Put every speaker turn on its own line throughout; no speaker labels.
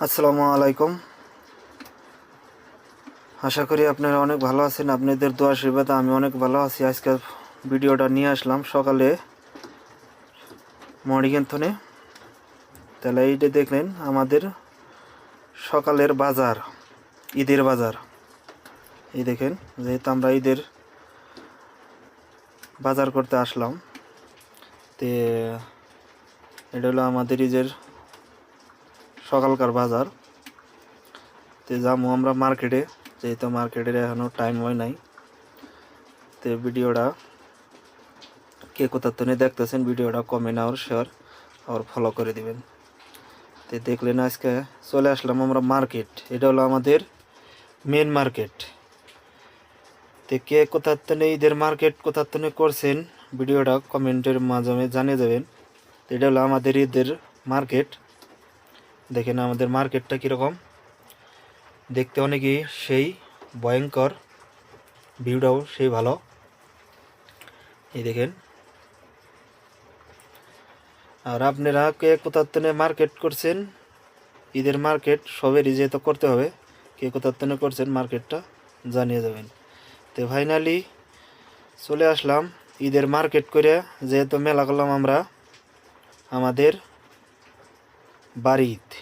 আসসালামু আলাইকুম। আশা করি আপনারা অনেক ভালো আছেন। আপনাদের দোয়া আশীর্বাদে আমি অনেক ভালো আছি। আজকে ভিডিওটা নিয়ে আসলাম সকালে মর্নিংথনে। তাহলে এইটা দেখলেন আমাদের সকালের বাজার, ঈদের বাজার। এই দেখেন, যেহেতু আমরা ঈদের বাজার করতে আসলাম, তে এটা হলো আমাদের ঈদের সকালকার বাজার। তে যাবো আমরা মার্কেটে, যেহেতু মার্কেটের এখনও টাইম হয় নাই। তো ভিডিওটা কে কোথার থেকে দেখতেছেন, ভিডিওটা কমেন্ট আর শেয়ার আর ফলো করে দিবেন। তো দেখলেন আজকে চলে আসলাম আমরা মার্কেট। এটা হলো আমাদের মেন মার্কেট। তো কে কোথার থেকে ঈদের মার্কেট কোথার থেকে করছেন, ভিডিওটা কমেন্টের মাধ্যমে জানিয়ে দেবেন। তো এটা হলো আমাদের ঈদের মার্কেট। দেখেন আমাদের মার্কেটটা কীরকম দেখতে, অনেকই সেই ভয়ঙ্কর, ভিউটাও সেই ভালো। এই দেখেন, আর আপনারা কে কোথার থেকে মার্কেট করছেন, ঈদের মার্কেট সবেরই যেহেতু করতে হবে, কে কোথার থেকে করছেন মার্কেটটা জানিয়ে যাবেন। তো ফাইনালি চলে আসলাম ঈদের মার্কেট করে, যেহেতু মেলা করলাম আমরা আমাদের বাড়িতে।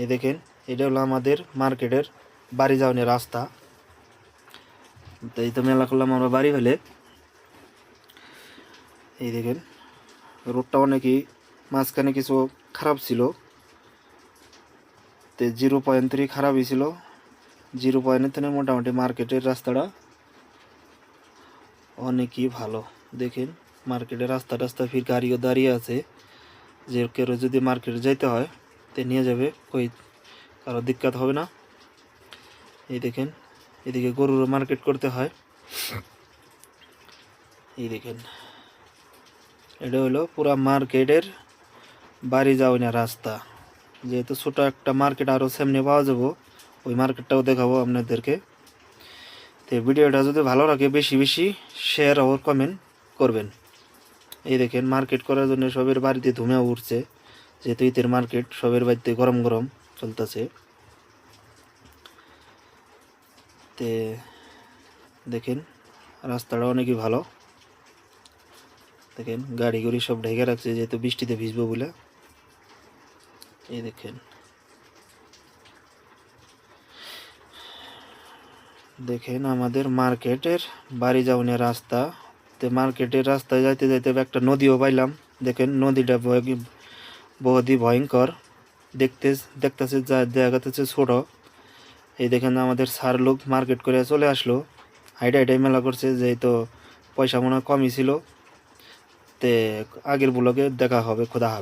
এই দেখেন, এটা হলো আমাদের মার্কেটের বাড়ি যাওয়ার রাস্তা। তো এই তো মেলা করলাম আমরা বাড়ি হলে। এই দেখেন রোডটা অনেকই মাঝখানে কিছু খারাপ ছিল, তো 0.3 খারাপই ছিল। 0.এর থেকে মোটামুটি মার্কেটের রাস্তাটা অনেকই ভালো। দেখেন মার্কেটের রাস্তা ফির গাড়িও দাঁড়িয়ে আছে, যে কেউ যদি মার্কেটে যাইতে হয় তো নিয়ে যাবে, কই কারো দিক্কত হবে না। এই দেখেন এদিকে গরুর মার্কেট করতে হয়। এই দেখেন এটা হলো পুরা মার্কেটের বাড়ি যাওয়া রাস্তা। যেহেতু ছোটো একটা মার্কেট আরও সামনে পাওয়া যাবো, ওই মার্কেটটাও দেখাবো আপনাদেরকে। তো ভিডিওটা যদি ভালো লাগে বেশি বেশি শেয়ার আর কমেন্ট করবেন। এই দেখেন মার্কেট করার জন্য সবের বাড়িতে ধুমে উঠছে, যেহেতু ঈদের মার্কেট সবের বাড়িতে গরম গরম চলতেছে। তে দেখেন রাস্তাটা অনেকই ভালো। দেখেন গাড়ি গুড়ি সব ঢেকে রাখছে, যেহেতু বৃষ্টিতে ভিজবো বলে। এই দেখেন, দেখেন আমাদের মার্কেটের বাড়ি যাওয়ার রাস্তা। তো মার্কেটের রাস্তায় যাইতে যাইতে একটা নদীও পাইলাম। দেখেন নদীটা বহুতই ভয়ঙ্কর দেখতেছে, যা দেখা যাচ্ছে ছোট। এই দেখেন আমাদের স্যার লোক মার্কেট করে চলে আসলো, হাইটাই মেলা করছে, যেহেতু পয়সা মনে হয় কমই ছিল। তে আগের ব্লগে দেখা হবে, খোদা হাফেজ।